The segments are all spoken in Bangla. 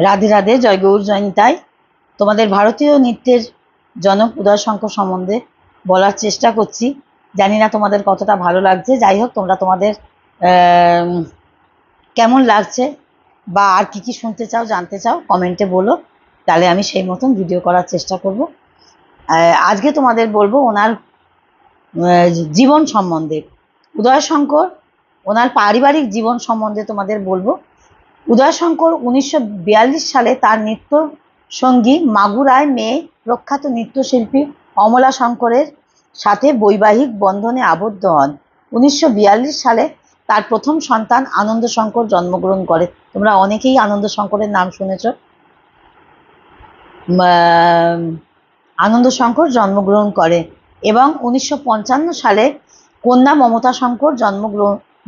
রাধে রাধে, জয় গৌর জয় নিতাই। তোমাদের ভারতীয় নৃত্যের জনক উদয় শঙ্কর সম্বন্ধে বলার চেষ্টা করছি। জানি না তোমাদের কতটা ভালো লাগছে। যাই হোক, তোমরা তোমাদের কেমন লাগছে বা আর কি কি শুনতে চাও, জানতে চাও, কমেন্টে বলো, তাহলে আমি সেই মতন ভিডিও করার চেষ্টা করব। আজকে তোমাদের বলবো ওনার জীবন সম্বন্ধে, উদয় শঙ্কর, ওনার পারিবারিক জীবন সম্বন্ধে তোমাদের বলবো। উদয় শঙ্কর 1942 সালে তার নৃত্য সঙ্গী মাগুরায় মেয়ে প্রখ্যাত নৃত্যশিল্পী অমলা শঙ্করের সাথে বৈবাহিক বন্ধনে আবদ্ধ হন। 1942 সালে তার প্রথম সন্তান আনন্দ শঙ্কর জন্মগ্রহণ করে। তোমরা অনেকেই আনন্দ শঙ্করের নাম শুনেছ। আনন্দ শঙ্কর জন্মগ্রহণ করে এবং 1955 সালে কন্যা মমতা শঙ্কর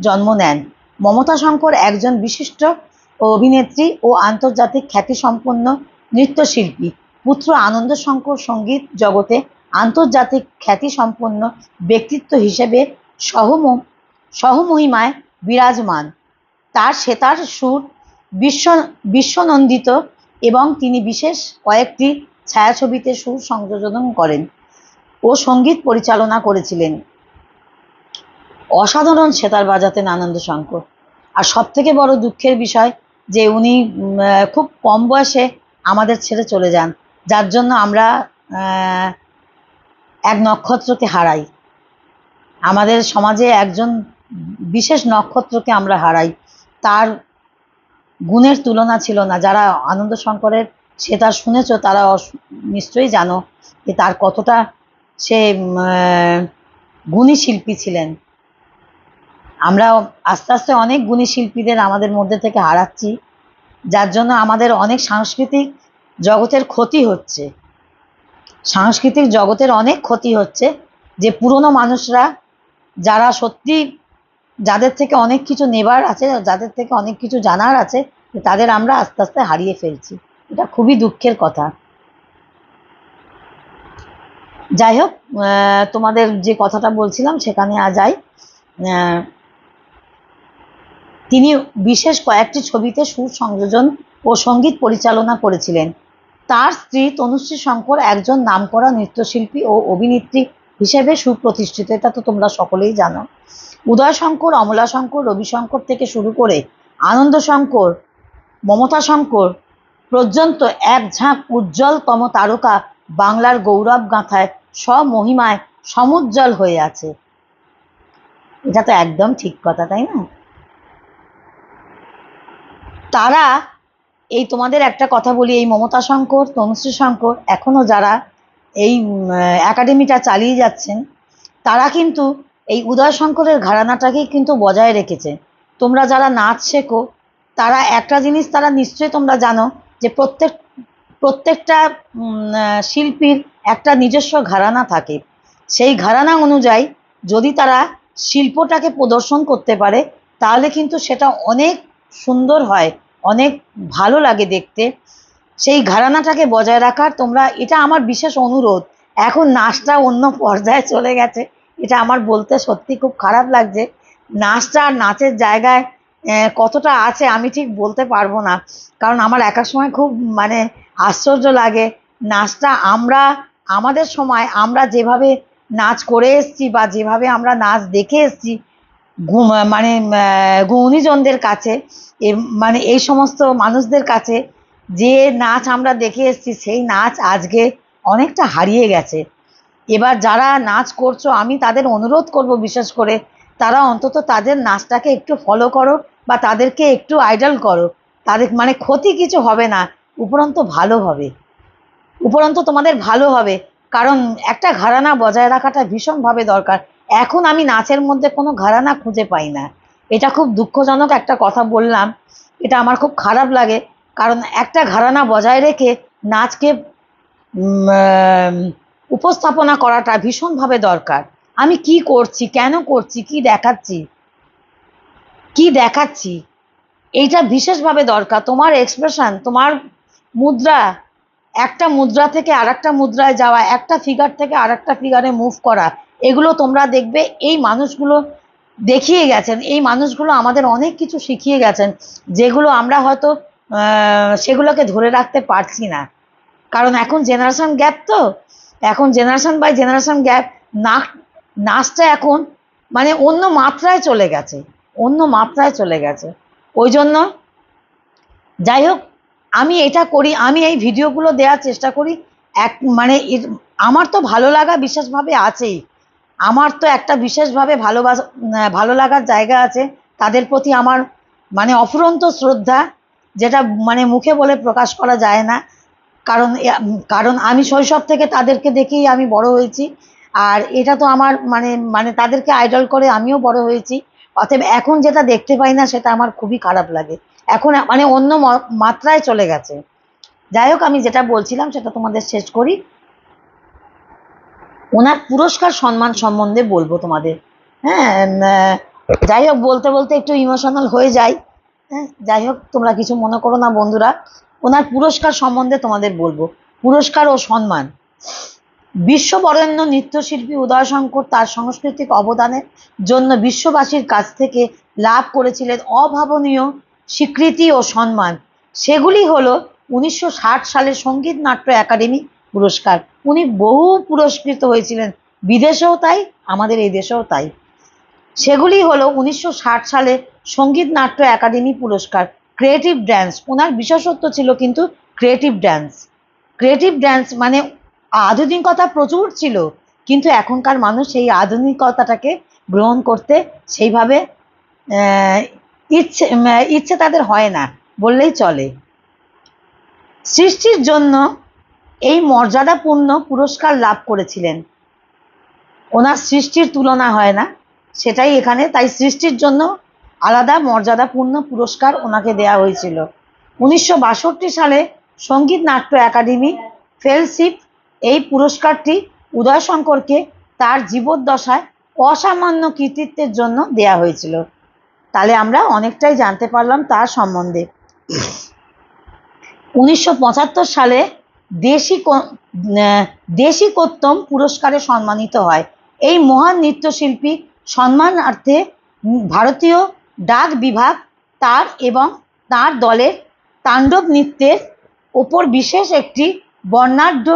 জন্ম নেন। মমতা শঙ্কর একজন বিশিষ্ট অভিনেত্রী ও আন্তর্জাতিক খ্যাতিসম্পন্ন নৃত্যশিল্পী। পুত্র আনন্দ শঙ্কর সঙ্গীত জগতে আন্তর্জাতিক খ্যাতিসম্পন্ন ব্যক্তিত্ব হিসেবে সহমহিমায় বিরাজমান। তার সেতার সুর বিশ্বনন্দিত এবং তিনি বিশেষ কয়েকটি ছায়াছবিতে সুর সংযোজন করেন ও সঙ্গীত পরিচালনা করেছিলেন। অসাধারণ সেতার বাজাতেন আনন্দ শঙ্কর। আর সব থেকে বড় দুঃখের বিষয় যে উনি খুব কম বয়সে আমাদের ছেড়ে চলে যান, যার জন্য আমরা এক নক্ষত্রকে হারাই। আমাদের সমাজে একজন বিশেষ নক্ষত্রকে আমরা হারাই। তার গুণের তুলনা ছিল না। যারা আনন্দ শঙ্করের সেতার শুনেছ তারা নিশ্চয়ই জানো যে তার কতটা সে গুণী শিল্পী ছিলেন। আমরা আস্তে আস্তে অনেক গুণী শিল্পীদের আমাদের মধ্যে থেকে হারাচ্ছি, যার জন্য আমাদের অনেক সাংস্কৃতিক জগতের ক্ষতি হচ্ছে। সাংস্কৃতিক জগতের অনেক ক্ষতি হচ্ছে যে পুরনো মানুষরা, যারা সত্যি যাদের থেকে অনেক কিছু নেবার আছে, যাদের থেকে অনেক কিছু জানার আছে, তাদের আমরা আস্তে আস্তে হারিয়ে ফেলছি। এটা খুবই দুঃখের কথা। যাই হোক, তোমাদের যে কথাটা বলছিলাম সেখানে যাই। তিনি বিশেষ কয়েকটি ছবিতে সুর সংযোজন ও সঙ্গীত পরিচালনা করেছিলেন। তার স্ত্রী তনুশ্রী শঙ্কর একজন নামকরা নৃত্যশিল্পী ও অভিনেত্রী হিসেবে সুপ্রতিষ্ঠিত। এটা তো তোমরা সকলেই জানো। উদয় শঙ্কর, অমলা শঙ্কর, রবি শঙ্কর থেকে শুরু করে আনন্দ শঙ্কর, মমতা শঙ্কর পর্যন্ত এক ঝাঁক উজ্জ্বলতম তারকা বাংলার গৌরব গাঁথায় স্বমহিমায় সমুজ্জ্বল হয়ে আছে। এটা তো একদম ঠিক কথা, তাই না? তারা এই তোমাদের একটা কথা বলি, এই মমতা শঙ্কর, তনুশ্রী শঙ্কর এখনো যারা এই একাডেমিটা চালিয়ে যাচ্ছেন, তারা কিন্তু এই উদয় শঙ্করের ঘরানাটাকেই কিন্তু বজায় রেখেছে। তোমরা যারা নাচ শেখো তারা একটা জিনিস তারা নিশ্চয়ই তোমরা জানো যে প্রত্যেকটা শিল্পীর একটা নিজস্ব ঘরানা থাকে। সেই ঘরানা অনুযায়ী যদি তারা শিল্পটাকে প্রদর্শন করতে পারে তাহলে কিন্তু সেটা অনেক সুন্দর হয়, অনেক ভালো লাগে দেখতে। সেই ঘরানাটাকে বজায় রাখার তোমরা, এটা আমার বিশেষ অনুরোধ। এখন নাচটা অন্য পর্যায়ে চলে গেছে, এটা আমার বলতে সত্যি খুব খারাপ লাগছে। নাচটা আর নাচের জায়গায় কতটা আছে আমি ঠিক বলতে পারবো না, কারণ আমার একার সময় খুব আশ্চর্য লাগে। নাচটা আমাদের সময় আমরা যেভাবে নাচ করে এসছি বা যেভাবে আমরা নাচ দেখে এসছি, গুণীজনদের কাছে, এই সমস্ত মানুষদের কাছে যে নাচ আমরা দেখে এসছি, সেই নাচ আজকে অনেকটা হারিয়ে গেছে। এবার যারা নাচ করছো আমি তাদের অনুরোধ করব, বিশেষ করে তারা অন্তত তাদের নাচটাকে একটু ফলো করো বা তাদেরকে একটু আইডল করো। তাদের ক্ষতি কিছু হবে না, উপরন্ত ভালো হবে, উপরন্ত তোমাদের ভালো হবে। কারণ একটা ঘরানা বজায় রাখাটা ভীষণভাবে দরকার। এখন আমি নাচের মধ্যে কোনো ঘরানা খুঁজে পাই না। এটা খুব দুঃখজনক একটা কথা বললাম, এটা আমার খুব খারাপ লাগে। কারণ একটা ঘরানা বজায় রেখে নাচকে উপস্থাপনা করাটা ভীষণভাবে দরকার। আমি কি করছি, কেন করছি, কি দেখাচ্ছি, এইটা বিশেষভাবে দরকার। তোমার এক্সপ্রেশন, তোমার মুদ্রা, একটা মুদ্রা থেকে আরেকটা মুদ্রায় যাওয়া, একটা ফিগার থেকে আরেকটা ফিগারে মুভ করা, এগুলো তোমরা দেখবে এই মানুষগুলো দেখিয়ে গেছেন। এই মানুষগুলো আমাদের অনেক কিছু শিখিয়ে গেছেন, যেগুলো আমরা হয়তো সেগুলোকে ধরে রাখতে পারছি না, কারণ এখন জেনারেশন গ্যাপ, তো এখন জেনারেশন বাই জেনারেশন গ্যাপ, নাচটা এখন মানে অন্য মাত্রায় চলে গেছে, অন্য মাত্রায় চলে গেছে। ওই জন্য যাই হোক, আমি এটা করি, আমি এই ভিডিওগুলো দেওয়ার চেষ্টা করি। এক মানে আমার তো ভালো লাগা বিশেষভাবে আছেই, আমার তো একটা বিশেষভাবে ভালো লাগার জায়গা আছে, তাদের প্রতি আমার মানে অফুরন্ত শ্রদ্ধা, যেটা মানে মুখে বলে প্রকাশ করা যায় না। কারণ কারণ আমি শৈশব থেকে তাদেরকে দেখেই আমি বড় হয়েছি, আর এটা তো আমার মানে মানে তাদেরকে আইডল করে আমিও বড় হয়েছি। অতএব এখন যেটা দেখতে পাই না সেটা আমার খুবই খারাপ লাগে, এখন মানে অন্য মাত্রায় চলে গেছে। যাই হোক, আমি যেটা বলছিলাম সেটা তোমাদের শেষ করি। ওনার পুরস্কার সম্মান সম্বন্ধে বলবো তোমাদের। হ্যাঁ, যাই হোক, বলতে বলতে একটু ইমোশনাল হয়ে যাই। হ্যাঁ, যাই হোক, তোমরা কিছু মনে করো না বন্ধুরা। ওনার পুরস্কার সম্বন্ধে তোমাদের বলবো। পুরস্কার ও সম্মান। বিশ্ববরেণ্য নৃত্যশিল্পী উদয়শঙ্কর তার সাংস্কৃতিক অবদানের জন্য বিশ্ববাসীর কাছ থেকে লাভ করেছিলেন অভাবনীয় স্বীকৃতি ও সম্মান। সেগুলি হলো 1960 সালে সঙ্গীত নাট্য একাডেমি পুরস্কার। উনি বহু পুরস্কৃত হয়েছিলেন, বিদেশেও তাই, আমাদের এই দেশেও তাই। সেগুলি হলো 1960 সালে সঙ্গীত নাট্য একাডেমি পুরস্কার, ক্রিয়েটিভ ড্যান্স। ওনার বিশেষত্ব ছিল কিন্তু ক্রিয়েটিভ ড্যান্স। ক্রিয়েটিভ ড্যান্স মানে আধুনিকতা প্রচুর ছিল, কিন্তু এখনকার মানুষ সেই আধুনিকতাটাকে গ্রহণ করতে সেইভাবে ইচ্ছে তাদের হয় না বললেই চলে। সৃষ্টির জন্য এই মর্যাদাপূর্ণ পুরস্কার লাভ করেছিলেন। ওনার সৃষ্টির তুলনা হয় না, সেটাই এখানে, তাই সৃষ্টির জন্য আলাদা মর্যাদাপূর্ণ পুরস্কার ওনাকে দেওয়া হয়েছিল। 1962 সালে সঙ্গীত নাট্য একাডেমি ফেলোশিপ, এই পুরস্কারটি উদয়শঙ্করকে তার জীবদ্দশায় অসামান্য কৃতিত্বের জন্য দেয়া হয়েছিল। তাহলে আমরা অনেকটাই জানতে পারলাম তার সম্বন্ধে। 1975 সালে দেশিকোত্তম পুরস্কারে সম্মানিত হয়। এই মহান নৃত্যশিল্পী সম্মানার্থে ভারতীয় ডাক বিভাগ তার এবং তার দলের তাণ্ডব নৃত্যের ওপর বিশেষ একটি বর্ণাঢ্য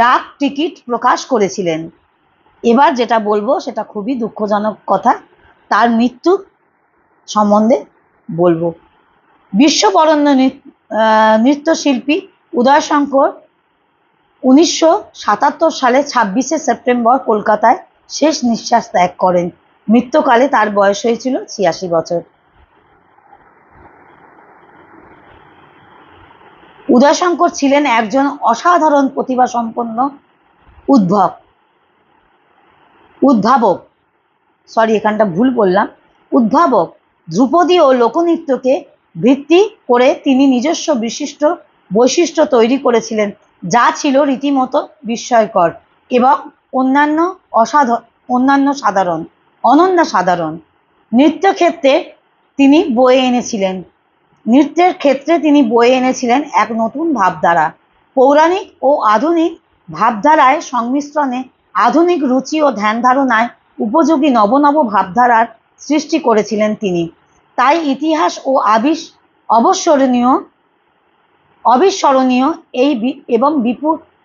ডাক টিকিট প্রকাশ করেছিলেন। এবার যেটা বলবো সেটা খুবই দুঃখজনক কথা, তার মৃত্যু সম্বন্ধে বলবো। বিশ্ববরেণ্য নৃত্যশিল্পী উদয়শঙ্কর 1977 সালে 26শে সেপ্টেম্বর কলকাতায় শেষ নিঃশ্বাস ত্যাগ করেন। মৃত্যুকালে তার বয়স হয়েছিল 86 বছর। উদয়শঙ্কর ছিলেন একজন অসাধারণ প্রতিভাসম্পন্ন উদ্ভাবক, এখানটা ভুল বললাম, উদ্ভাবক। ধ্রুপদী ও লোকনৃত্যকে ভিত্তি করে তিনি নিজস্ব বিশিষ্ট বৈশিষ্ট্য তৈরি করেছিলেন, যা ছিল রীতিমতো বিস্ময়কর এবং অনন্য সাধারণ। নৃত্যের ক্ষেত্রে তিনি বয়ে এনেছিলেন এক নতুন ভাবধারা। পৌরাণিক ও আধুনিক ভাবধারায় সংমিশ্রণে আধুনিক রুচি ও ধ্যান ধারণায় উপযোগী নব ভাবধারার সৃষ্টি করেছিলেন তিনি। তাই ইতিহাস ও অবিস্মরণীয় এই এবং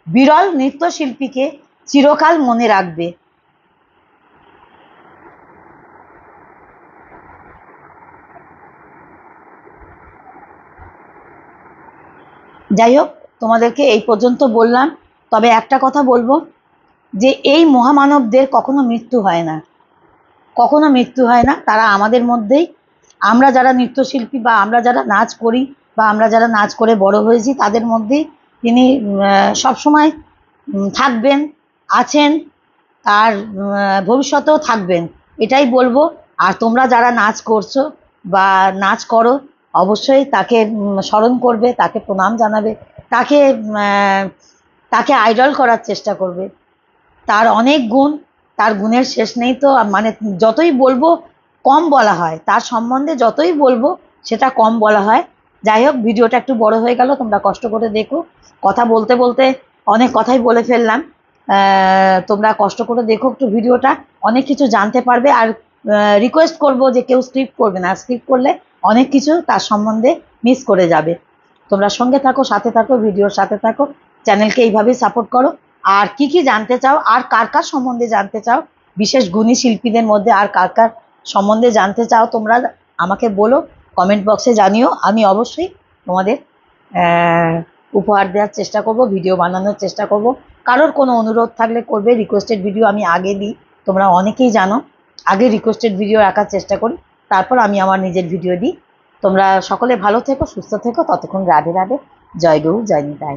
বিরল নৃত্যশিল্পীকে চিরকাল মনে রাখবে। যাই হোক, তোমাদেরকে এই পর্যন্ত বললাম। তবে একটা কথা বলবো, যে এই মহামানবদের কখনো মৃত্যু হয় না, তারা আমাদের মধ্যেই। আমরা যারা নৃত্যশিল্পী বা আমরা যারা নাচ করি বা আমরা যারা নাচ করে বড় হয়েছি, তাদের মধ্যেই তিনি সবসময় থাকবেন, আছেন, আর ভবিষ্যতেও থাকবেন, এটাই বলবো। আর তোমরা যারা নাচ করছো বা নাচ করো, অবশ্যই তাকে স্মরণ করবে, তাকে প্রণাম জানাবে, তাকে আইডল করার চেষ্টা করবে। তার অনেক গুণ, তার গুণের শেষ নেই। তো মানে যতই বলবো কম বলা হয়, তার সম্বন্ধে যতই বলবো সেটা কম বলা হয়। যাই হোক, ভিডিওটা একটু বড় হয়ে গেল, তোমরা কষ্ট করে দেখো। কথা বলতে বলতে অনেক কথাই বলে ফেললাম, তোমরা কষ্ট করে দেখো একটু ভিডিওটা, অনেক কিছু জানতে পারবে। আর রিকোয়েস্ট করবো যে কেউ স্ক্রিপ্ট করবে না, স্ক্রিপ্ট করলে অনেক কিছু তার সম্বন্ধে মিস করে যাবে। তোমরা সঙ্গে থাকো, সাথে থাকো, ভিডিওর সাথে থাকো, চ্যানেলকে এইভাবেই সাপোর্ট করো। আর কি কি জানতে চাও, আর কার কার সম্বন্ধে জানতে চাও, বিশেষ গুণী শিল্পীদের মধ্যে আর কার কার সম্বন্ধে জানতে চাও তোমরা আমাকে বলো, কমেন্ট বক্সে জানিও। আমি অবশ্যই তোমাদের উপহার দেওয়ার চেষ্টা করব, ভিডিও বানানোর চেষ্টা করব। কারোর কোনো অনুরোধ থাকলে করবে, রিকোয়েস্টেড ভিডিও আমি আগে দিই, তোমরা অনেকেই জানো। আগে রিকোয়েস্টেড ভিডিও রাখার চেষ্টা করি, তারপর আমি আমার নিজের ভিডিও দিই। তোমরা সকলে ভালো থেকো, সুস্থ থেকো, ততক্ষণ রাধে রাধে। জয় গৌর, জয় নিতাই।